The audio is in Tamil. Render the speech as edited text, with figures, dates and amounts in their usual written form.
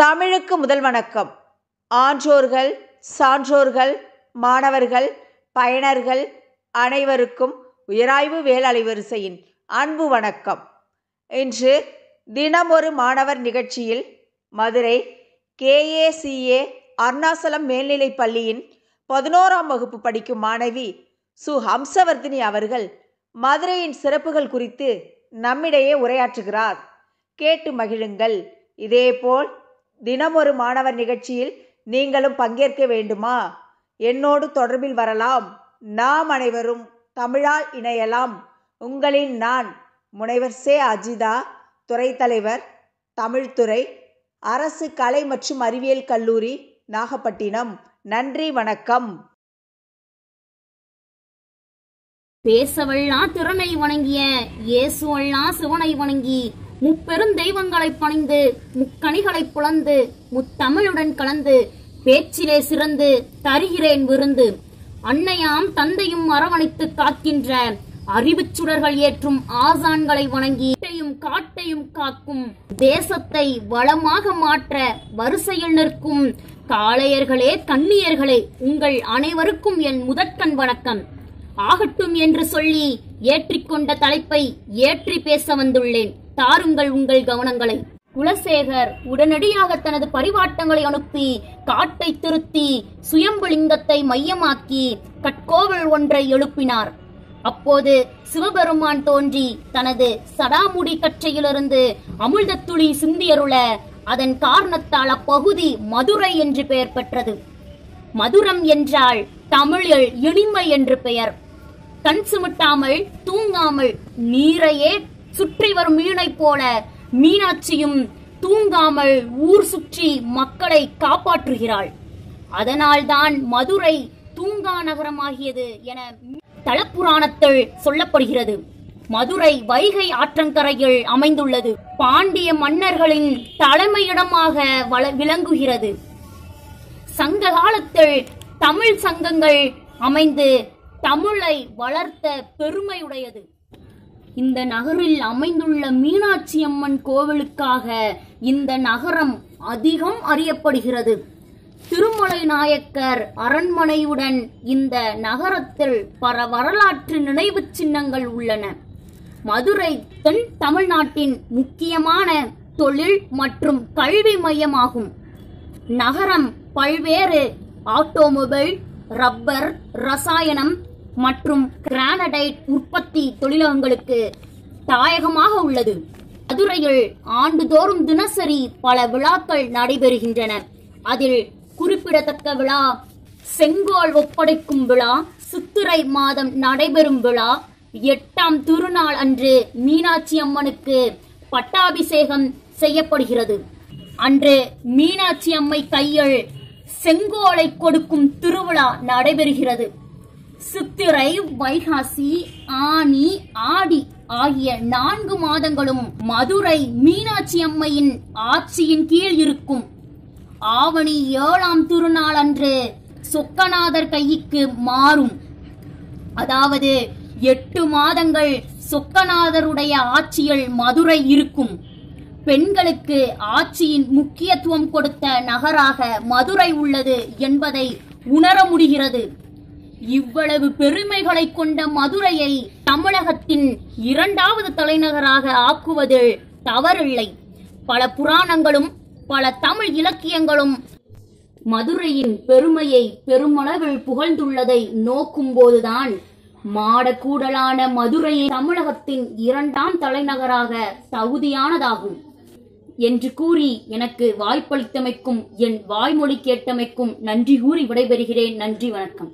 தமிழுக்கு முதல் வணக்கம். ஆன்றோர்கள், சான்றோர்கள், மாணவர்கள், பயனர்கள் அனைவருக்கும் உயராய்வு வேல் அலைவரிசையின் அன்பு வணக்கம். இன்று தினமொரு மாணவர் நிகழ்ச்சியில் மதுரை KACA அருணாசலம் மேல்நிலைப் பள்ளியின் 11ஆம் வகுப்பு படிக்கும் மாணவி சு. ஹம்சவர்தினி அவர்கள் மதுரையின் சிறப்புகள் குறித்து நம்மிடையே உரையாற்றுகிறார். கேட்டு மகிழுங்கள். இதேபோல் தினமொரு மாணவர் நிகழ்ச்சியில் நீங்களும் பங்கேற்க வேண்டுமா? என்னோடு தொடர்பில் வரலாம். நாம் அனைவரும் தமிழால் இணையலாம். உங்களின் நான் முனைவர் சே. அஜிதா, துறைத்தலைவர், தமிழ்துறை, அரசு கலை மற்றும் அறிவியல் கல்லூரி, நாகப்பட்டினம். நன்றி, வணக்கம். பேசவெல்லாம் திறனை வணங்கிய இயேசுவெல்லாம் சிவனை வணங்கி முப்பெரும் தெய்வங்களை பணிந்து முக்கணிகளை புலந்து முத்தமிழுடன் கலந்து பேச்சிலே சிறந்து தருகிறேன் விருந்து. அன்னையாம் தந்தையும் அரவணைத்து காக்கின்ற அறிவுச் சுடர்கள் ஏற்றும் ஆசான்களை வணங்கி காட்டையும் காக்கும் தேசத்தை வளமாக மாற்ற வரிசையில் நிற்கும் காளையர்களே, கண்ணியர்களே, உங்கள் அனைவருக்கும் என் முதற்கண் வணக்கம். ஆகட்டும் என்று சொல்லி ஏற்றிக்கொண்ட தலைப்பை ஏற்றி பேச வந்துள்ளேன். தாருங்கள் உங்கள் கவனங்களை. குலசேகர் உடனடியாக தனது பரிவாட்டங்களை அனுப்பி காட்டை திருத்தி சுயம்புலிங்கத்தை மையமாக்கி கட்கோவில் ஒன்றை எழுப்பினார். அப்போது சிவபெருமான் தோன்றி தனது சடாமுடி கற்றையிலிருந்து அமிழ்தத்துளி சிந்தியருள அதன் காரணத்தால் அப்பகுதி மதுரை என்று பெயர் பெற்றது. மதுரம் என்றால் தமிழில் இனிமை என்று பெயர். கண் சிமிட்டாமல் தூங்காமல் நீரையே சுற்றி வரும் மீனை போல மீனாட்சியும் தூங்காமல் ஊர் சுற்றி மக்களை காப்பாற்றுகிறாள். அதனால்தான் மதுரை தூங்கா நகரமாகியது என தலப்புராணத்தில் சொல்லப்படுகிறது. மதுரை வைகை ஆற்றங்கரையில் அமைந்துள்ளது. பாண்டிய மன்னர்களின் தலைமையிடமாக விளங்குகிறது. சங்க காலத்தில் தமிழ் சங்கங்கள் அமைந்து தமிழை வளர்த்த பெருமையுடையது. இந்த நகரில் அமைந்துள்ள மீனாட்சி அம்மன் கோவிலுக்காக இந்த நகரம் அதிகம் அறியப்படுகிறது. திருமலை நாயக்கர் அரண்மனையுடன் இந்த நகரத்தில் பல வரலாற்று நினைவு சின்னங்கள் உள்ளன. மதுரை தென் தமிழ்நாட்டின் முக்கியமான தொழில் மற்றும் கல்வி மையமாகும். நகரம் பல்வேறு ஆட்டோமொபைல், ரப்பர், ரசாயனம் மற்றும் கிரானைட் உற்பத்தி தொழிலகங்களுக்கு தாயகமாக உள்ளது. மதுரையில் ஆண்டுதோறும் தினசரி பல விழாக்கள் நடைபெறுகின்றன. அதில் குறிப்பிடத்தக்க விழா செங்கோல் ஒப்படைக்கும் விழா, சித்திரை மாதம் நடைபெறும் விழா, 8ஆம் திருநாள் அன்று மீனாட்சி அம்மனுக்கு பட்டாபிஷேகம் செய்யப்படுகிறது. அன்று மீனாட்சி அம்மை கையில் செங்கோலை கொடுக்கும் திருவிழா நடைபெறுகிறது. சித்திரை, வைகாசி, ஆனி, ஆடி ஆகிய 4 மாதங்களும் மதுரை மீனாட்சி அம்மையின் ஆட்சியின் கீழ் இருக்கும். ஆவணி 7ஆம் திருநாள் அன்று சொக்கநாதர் கைக்கு மாறும். அதாவது 8 மாதங்கள் சொக்கநாதருடைய ஆட்சியில் மதுரை இருக்கும். பெண்களுக்கு ஆட்சியின் முக்கியத்துவம் கொடுத்த நகராக மதுரை உள்ளது என்பதை உணர முடிகிறது. இவ்வளவு பெருமைகளை கொண்ட மதுரையை தமிழகத்தின் 2வது தலைநகராக ஆக்குவதில் தவறில்லை. பல புராணங்களும் பல தமிழ் இலக்கியங்களும் மதுரையின் பெருமையை பெருமளவில் புகழ்ந்துள்ளதை நோக்கும் போதுதான் மாடக்கூடலான மதுரையை தமிழகத்தின் 2ஆம் தலைநகராக தகுதியானதாகும் என்று கூறி எனக்கு வாய்ப்பளித்தமைக்கும் என் வாய்மொழி கேட்டமைக்கும் நன்றி கூறி விடைபெறுகிறேன். நன்றி, வணக்கம்.